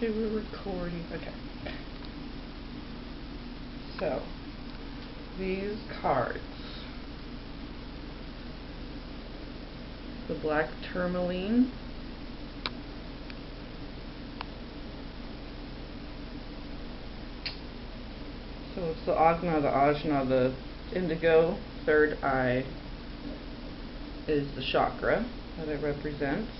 Okay, we're recording. Okay. So, these cards. The black tourmaline. So it's the Agna, the Ajna, the indigo. Third eye is the chakra that it represents.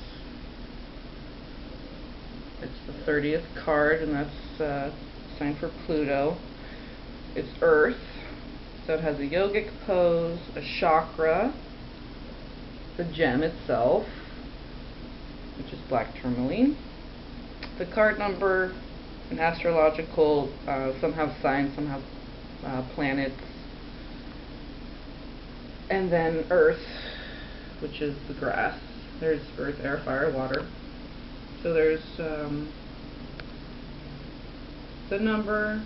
It's the 30th card, and that's a sign for Pluto. It's Earth, so it has a yogic pose, a chakra, the gem itself, which is black tourmaline. The card number in astrological, some have signs, some have planets, and then Earth, which is the grass. There's earth, air, fire, water. So there's the number,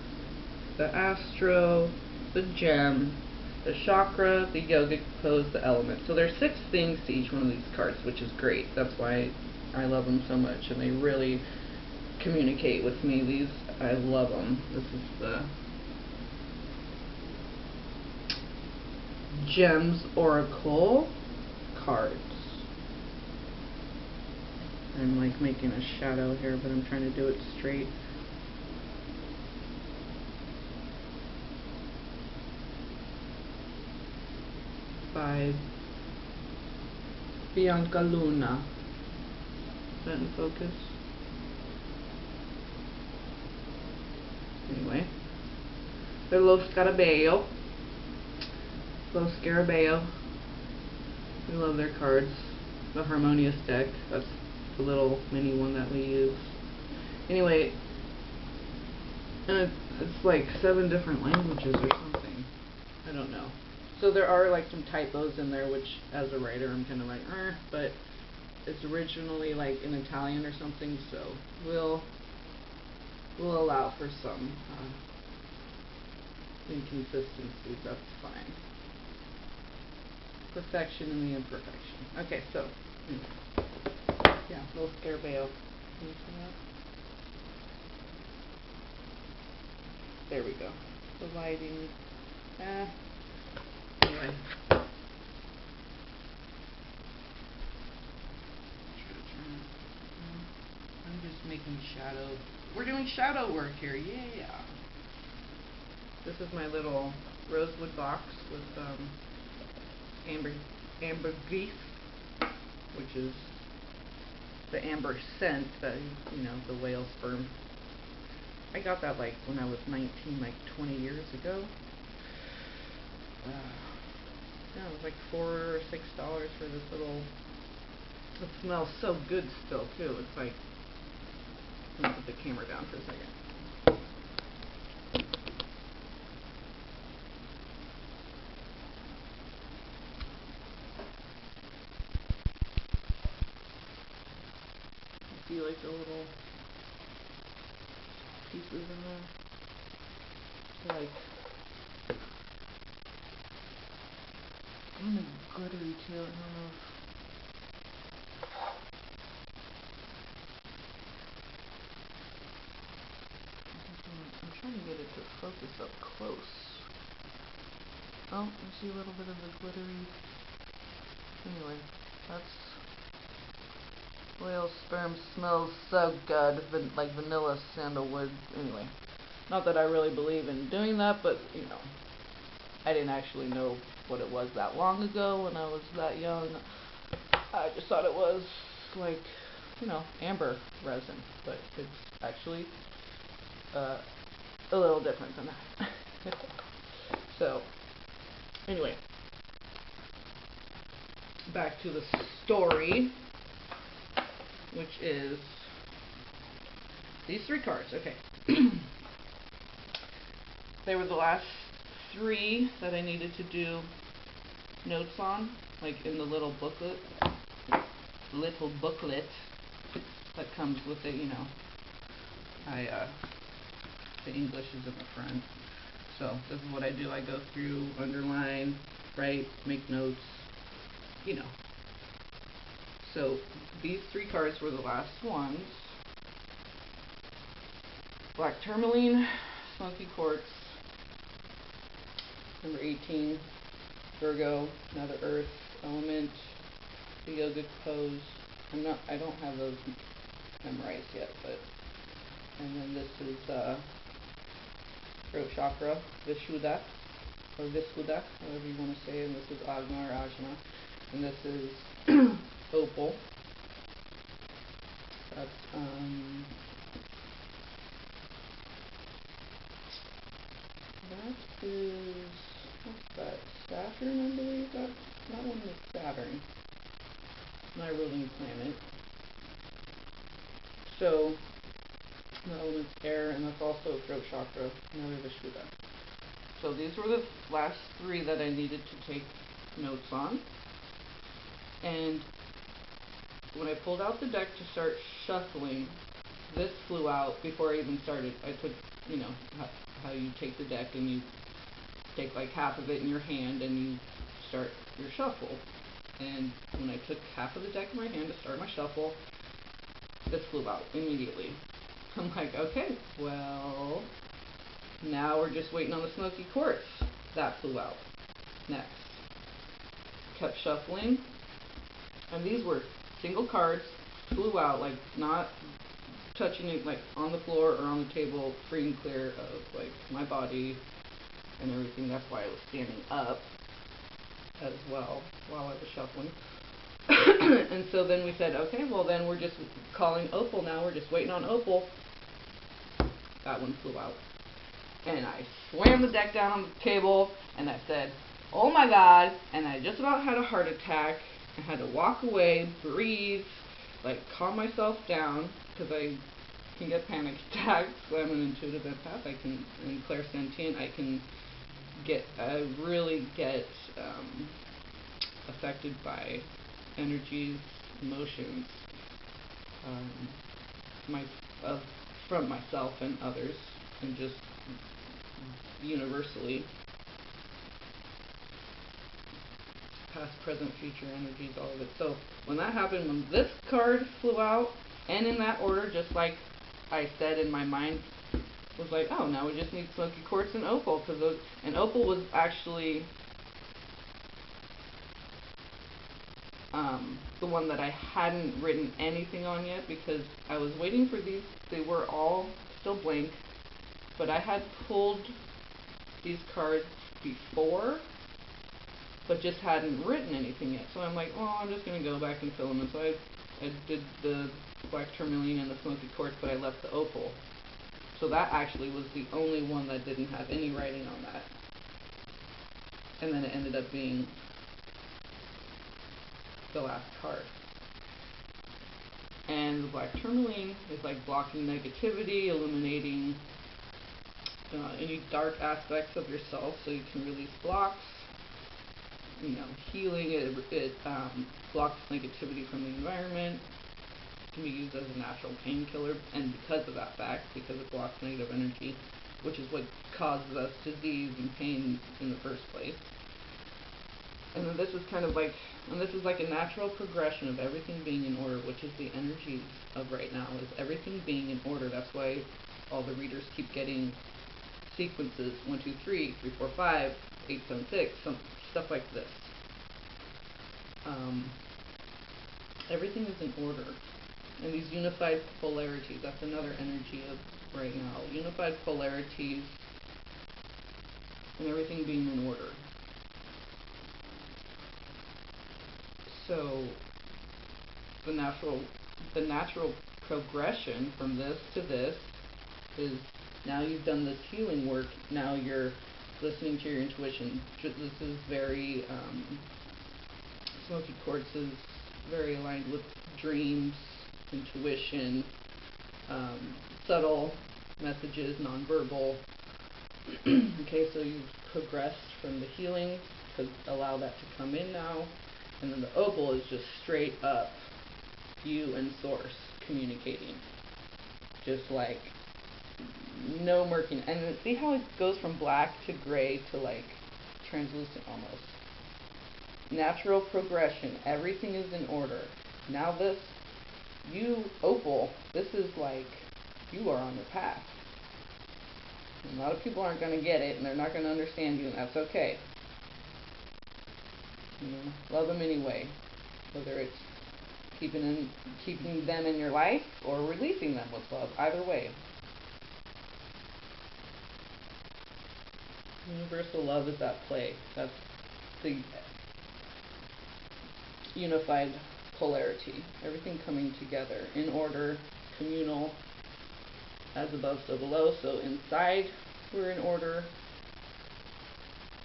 the astro, the gem, the chakra, the yogic pose, the element. So there's 6 things to each one of these cards, which is great. That's why I love them so much, and they really communicate with me. These, I love them. This is the Gems Oracle cards. I'm like making a shadow here, but I'm trying to do it straight. By Bianca Luna. Is that in focus? Anyway. They're Lo Scarabeo. Lo Scarabeo. We love their cards. The Harmonious deck. That's the little mini one that we use. Anyway, and it's like 7 different languages or something. I don't know. So there are like some typos in there, which as a writer I'm kind of like, but it's originally like in Italian or something, so we'll allow for some inconsistencies. That's fine. Perfection in the imperfection. Okay, so yeah, Lo Scarabeo. Can you see that? There we go. The lighting. Anyway. I'm just making shadow. We're doing shadow work here. Yeah. This is my little rosewood box with ambergris, which is the amber scent that, you know, the whale sperm. I got that like when I was 19, like 20 years ago. Yeah, it was like $4 or $6 for this little. It smells so good still too. It's like, let me put the camera down for a second. See like the little pieces in there, like kind of glittery too. I don't know. I'm trying to get it to focus up close. Oh, you see a little bit of the glittery. Anyway, that's whale sperm. Smells so good, like vanilla sandalwood. Anyway, not that I really believe in doing that, but you know, I didn't actually know what it was that long ago when I was that young. I just thought it was like, you know, amber resin, but it's actually a little different than that. So, anyway, back to the story, which is these 3 cards. Okay. They were the last 3 that I needed to do notes on, like in the little booklet that comes with it, you know. The English isn't a friend. So this is what I do. I go through, underline, write, make notes, you know. So these 3 cards were the last ones. black tourmaline, smoky quartz, number 18, Virgo, another earth element, the yogic pose. I don't have those memorized yet, but, and then this is throat chakra, Vishuddha, or Vishuddha, however you want to say it, and this is Agna or Ajna, and this is opal. That's that is, what's that, Saturn, I believe. That one is Saturn, my ruling planet. So the element's air, and that's also throat chakra, another Vishuddha. So these were the last three that I needed to take notes on. And when I pulled out the deck to start shuffling, this flew out before I even started. I took, you know, how you take the deck and you take like half of it in your hand and you start your shuffle. And when I took half of the deck in my hand to start my shuffle, this flew out immediately. I'm like, okay, well, now we're just waiting on the smoky quartz. That flew out next. Kept shuffling, and these were single cards, flew out, like not touching it, like on the floor or on the table, free and clear of like my body and everything. That's why I was standing up as well while I was shuffling. And so then we said, okay, well then we're just calling opal now. We're just waiting on opal. That one flew out. And I slammed the deck down on the table and I said, oh my God. And I just about had a heart attack. I had to walk away, breathe, like calm myself down, because I can get panic attacks. I'm an intuitive empath. I can, and clairsentient, I can get, really get affected by energies, emotions, from myself and others, and just universally. Past, present, future energies, all of it. So when that happened, when this card flew out, and in that order, just like I said in my mind, was like, oh, now we just need smoky quartz and opal, because those, and opal was actually the one that I hadn't written anything on yet, because I was waiting for these. They were all still blank, but I had pulled these cards before, but just hadn't written anything yet. So I'm like, well, I'm just going to go back and fill them. And so I did the black tourmaline and the smoky quartz, but I left the opal. So that actually was the only one that didn't have any writing on that. And then it ended up being the last card. And the black tourmaline is like blocking negativity, illuminating any dark aspects of yourself so you can release blocks. You know, healing, it blocks negativity from the environment. It can be used as a natural painkiller, and because of that fact, because it blocks negative energy, which is what causes us disease and pain in the first place. And then this is kind of like, and this is like a natural progression of everything being in order, which is the energy of right now, is everything being in order. That's why all the readers keep getting sequences, 1, 2, 3, 3, 4, 5, 8, 7, 6, some stuff like this. Everything is in order. And these unified polarities, that's another energy of right now. Unified polarities and everything being in order. So the natural progression from this to this is, now you've done this healing work, now you're listening to your intuition. This is very, smoky quartz is very aligned with dreams, intuition, subtle messages, nonverbal. Okay, so you've progressed from the healing to allow that to come in now. And then the opal is just straight up you and source communicating. Just like no murkiness. And see how it goes from black to gray to like translucent almost. Natural progression. Everything is in order. Now this, you, opal, this is like you are on your path. And a lot of people aren't going to get it, and they're not going to understand you, and that's okay. You know, love them anyway, whether it's keeping them in your life or releasing them with love. Either way. Universal love is at play. That's the unified polarity. Everything coming together in order, communal, as above, so below. So inside, we're in order.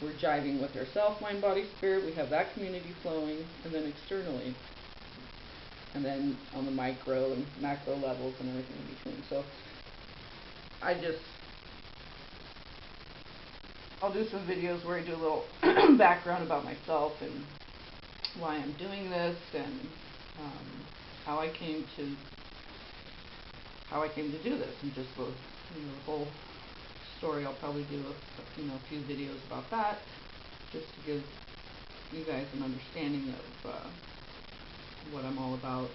We're jiving with ourself, mind, body, spirit. We have that community flowing. And then externally. And then on the micro and macro levels and everything in between. So I'll do some videos where I do a little background about myself and why I'm doing this, and how I came to do this, and just the whole story. I'll probably do a few videos about that, just to give you guys an understanding of what I'm all about.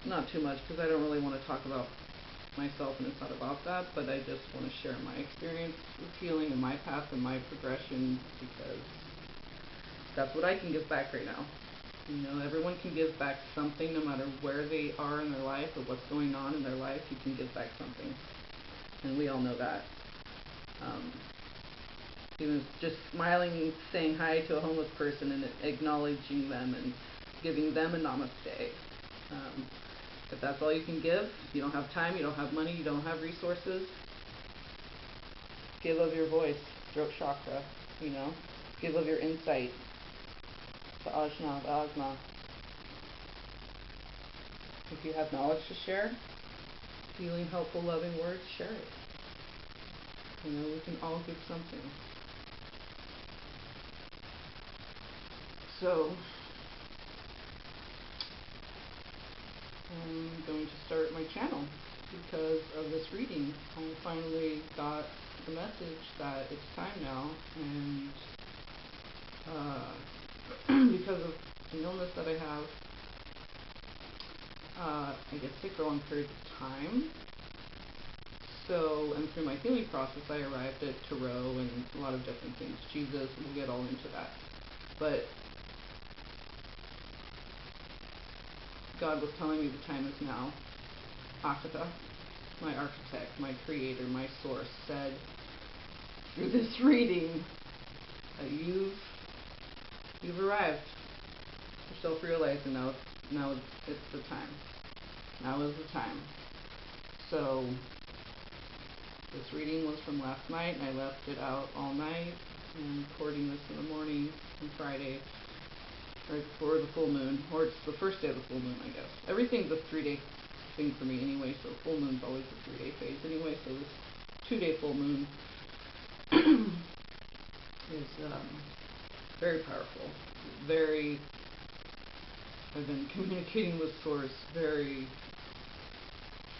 Not too much, because I don't really want to talk about myself, and it's not about that, but I just want to share my experience with healing and my path and my progression, because that's what I can give back right now. You know, everyone can give back something, no matter where they are in their life or what's going on in their life. You can give back something, and we all know that. Even just smiling and saying hi to a homeless person and acknowledging them and giving them a namaste. If that's all you can give, you don't have time, you don't have money, you don't have resources, give of your voice, throat chakra, give of your insight, the ajna, the asna. If you have knowledge to share, healing, helpful, loving words, share it. We can all give something. So, I'm going to start my channel because of this reading. I finally got the message that it's time now, and because of an illness that I have, I get sick for long periods of time. So, and through my healing process, I arrived at tarot and a lot of different things. Jesus, we'll get all into that. But God was telling me the time is now. Akata, my architect, my creator, my source, said through this reading that you've arrived. You're self-realizing now it's the time. Now is the time. So this reading was from last night, and I left it out all night. I'm recording this in the morning on Friday, right before the full moon, or it's the first day of the full moon, I guess. Everything's a 3-day thing for me anyway, so full moon's always a 3-day phase anyway, so this 2-day full moon is very powerful. I've been communicating with Source very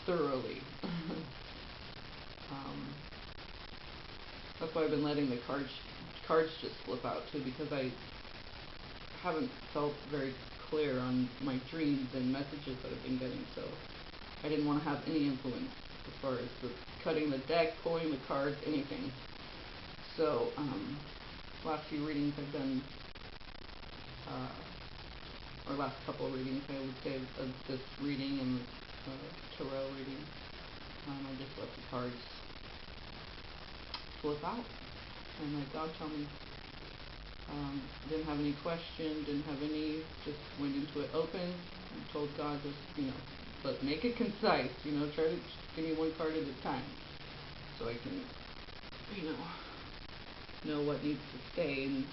thoroughly. That's why I've been letting the cards just flip out too, because I haven't felt very clear on my dreams and messages that I've been getting, so I didn't want to have any influence as far as cutting the deck, pulling the cards, anything. So, last few readings I've done, or last couple of readings, I would say, of this reading and the tarot reading, I just let the cards flip out and let God tell me. Didn't have any question, didn't have any, just went into it open and told God, just, but make it concise, try to just give me one card at a time so I can, know what needs to stay and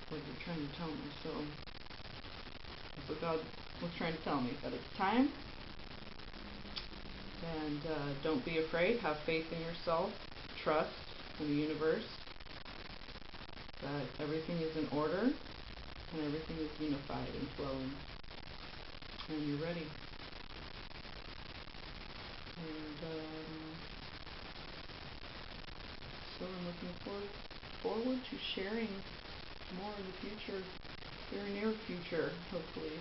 what you're trying to tell me. So that's what God was trying to tell me, that it's time. And don't be afraid, have faith in yourself, trust in the universe, that everything is in order and everything is unified and flowing, and you're ready. And so I'm looking forward to sharing more in the future, very near future, hopefully.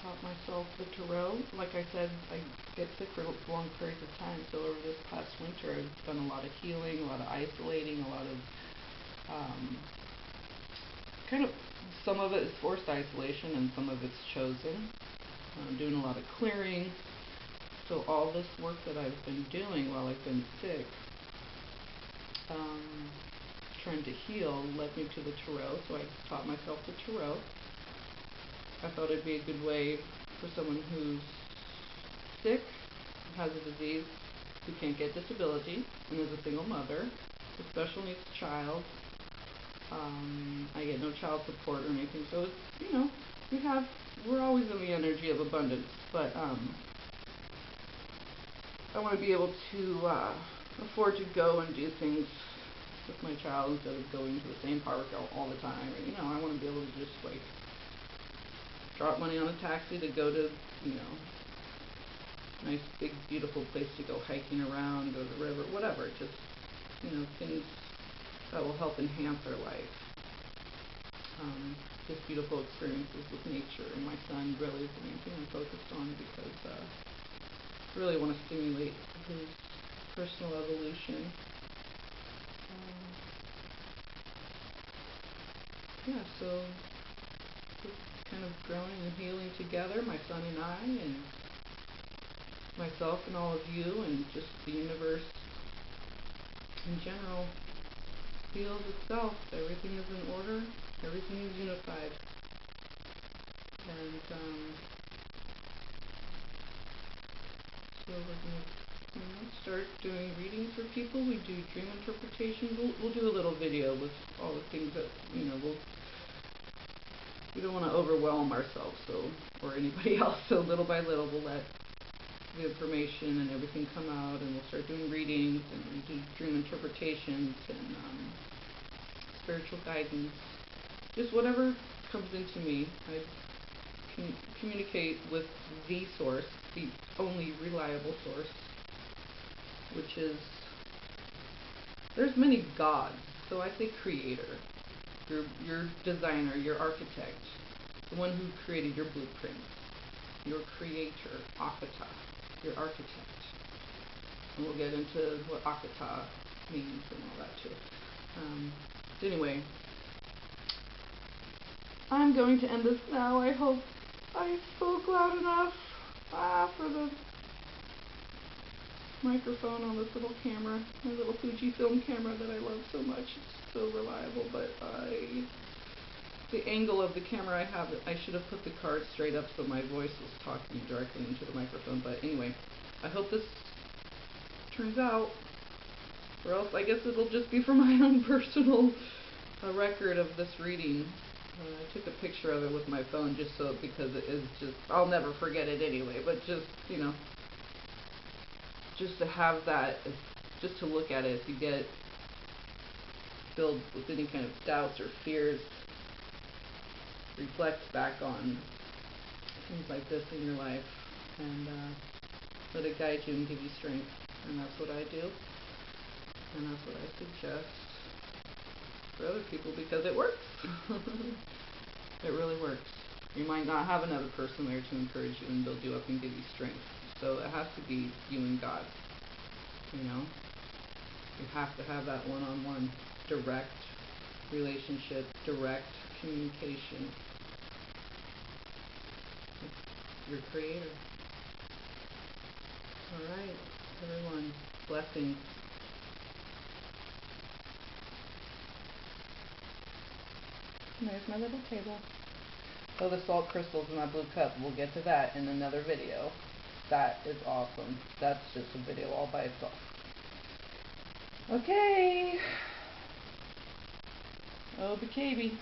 taught myself the tarot. Like I said, I get sick for long periods of time, so over this past winter I've done a lot of healing, a lot of isolating, a lot of kind of, some of it is forced isolation and some of it's chosen. I'm doing a lot of clearing. So all this work that I've been doing while I've been sick, trying to heal, led me to the tarot. So I taught myself the tarot. I thought it'd be a good way for someone who's sick, has a disease, who can't get disability, and is a single mother, a special needs child. I get no child support or anything, so it's, you know, we're always in the energy of abundance, but I want to be able to afford to go and do things with my child instead of going to the same park all the time. And, you know, I want to be able to just, like, drop money on a taxi to go to, you know, nice, big, beautiful place to go hiking around, go to the river, whatever. Just, you know, things that will help enhance our life. Just beautiful experiences with nature. And my son really is the main thing I'm focused on, because I really want to stimulate his personal evolution. Yeah, so we're kind of growing and healing together, my son and I, and myself and all of you, and just the universe in general heals itself. Everything is in order, everything is unified. And so we're going to, you know, start doing readings for people. We do dream interpretation. We'll do a little video with all the things that, you know, we don't want to overwhelm ourselves, so, or anybody else, so little by little we'll let the information and everything come out, and we'll start doing readings, and we do dream interpretations and spiritual guidance, just whatever comes into me. I can communicate with the source, the only reliable source, which is, there's many gods, so I say creator, your designer, your architect, the one who created your blueprint, your creator, Akata, your architect. And we'll get into what Akata means and all that too. So anyway, I'm going to end this now. I hope I spoke loud enough for the microphone on this little camera, my little Fujifilm camera that I love so much. It's so reliable, but the angle of the camera I have, I should have put the card straight up so my voice was talking directly into the microphone. But anyway, I hope this turns out, or else I guess it'll just be for my own personal record of this reading. I took a picture of it with my phone just so, because it is just, I'll never forget it anyway, but just, you know, just to have that, just to look at it, if you get filled with any kind of doubts or fears, reflect back on things like this in your life, and let it guide you and give you strength. And that's what I do, and that's what I suggest for other people, because it works. It really works. You might not have another person there to encourage you and build you up and give you strength, so it has to be you and God. You know, you have to have that one-on-one, direct relationship, direct communication with your creator. Alright, everyone, blessings. And there's my little table. Oh, the salt crystals in my blue cup. We'll get to that in another video. That is awesome. That's just a video all by itself. Okay. Oh, BKB.